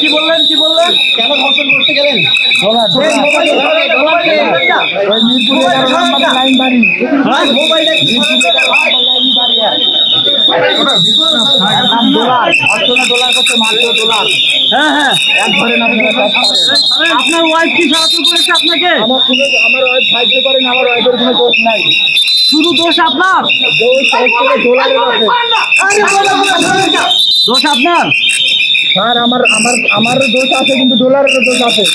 কি বললেন কেন ধর্ষণ করতে গেলেন? আপনার ওয়াইফ কি সাহায্য করেছে আপনাকে? আমার ওয়াইফ সাহায্য করেন, আমার ওয়াইফের কোনো দোষ নাই। শুধু দোষ আপনার? দোষ আপনার স্যার, আমার দোষ আছে, কিন্তু ডলারের দোষ আছে।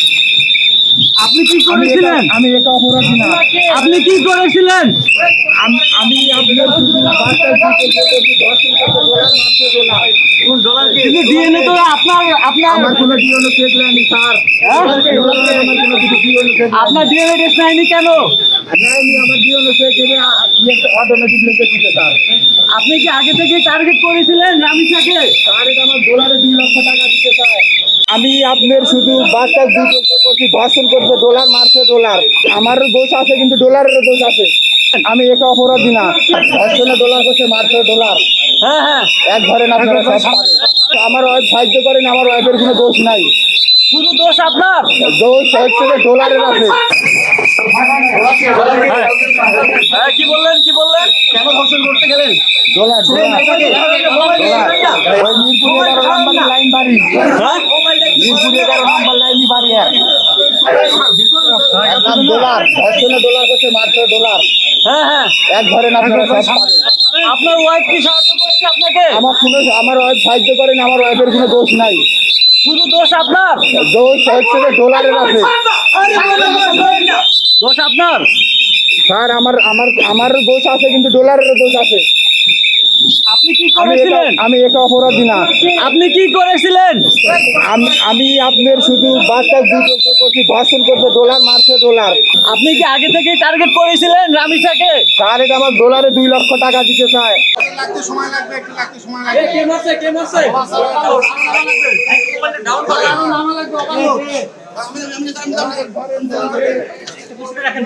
আপনি কি করেছিলেন? আমি একা অপরাধী না। আপনি কি করেছিলেন? আমি ডিএনএ তো আপনার আমার কোনো ডিএনএ চেক নেয়নি স্যার। আপনার ডিএনএ টেস্ট নেয়নি কেন? নেয়নি, আমার ডিএনএ চেক অটোমেটিক লিখে দিতে স্যার। আপনি কি আগে থেকে টার্গেট করেছিলেন রামিসাকে? স্যার, এটা আমার ডলারে 2 লক্ষ টাকা দিতে চায়। আমি আপনার শুধু বাচ্চা করছি, ধর্ষণ করছে, ডলার মারছে, ডলার। আমার দোষ আছে, কিন্তু ডলারের দোষ আছে। আমি একা অপরাধী না। ধর্ষণে ডলার করছে, মারছে ডলার। হ্যাঁ হ্যাঁ, এক ধরেন আপনারা সব পারেন। আমার ওয়াইফ সাহায্য করেন, আমার ওয়াইফের কোনো দোষ নাই। শুধু দোষ আপনার? দোষ হচ্ছে যে ডলারের আছে। কি বললেন কেন ধর্ষণ করতে গেলেন? ডলার মিরপুরে 11 নম্বর লাইন বাড়ি, মিরপুরে 11 নম্বর লাইনই বাড়ি। ডলার ধর্ষণে ডলার করছে, মারছে ডলার। হ্যাঁ হ্যাঁ, এক ধরেন আপনারা সব পারেন। আপনার ওয়াইফ কি সাহায্য করেছে আপনাকে? আমার ওয়াইফ সাহায্য করেন, আমার ওয়াইফের কোনো দোষ নাই। শুধু দোষ আপনার? দোষ হচ্ছে যে ডলারের আছে। দোষ আপনার? স্যার, আমার দোষ আছে, কিন্তু ডলারের দোষ আছে। আপনি কি করেছিলেন? আমি একা অপরাধী না। আপনি কি করেছিলেন? আমি আপনার শুধু বাচ্চা করছি, ধর্ষণ করছে, ডলার মারছে ডলার। আপনি কি আগে থেকে টার্গেট করেছিলেন রামিসাকে? স্যার, এটা আমার ডলারে 2 লক্ষ টাকা দিতে চায়। রাখেন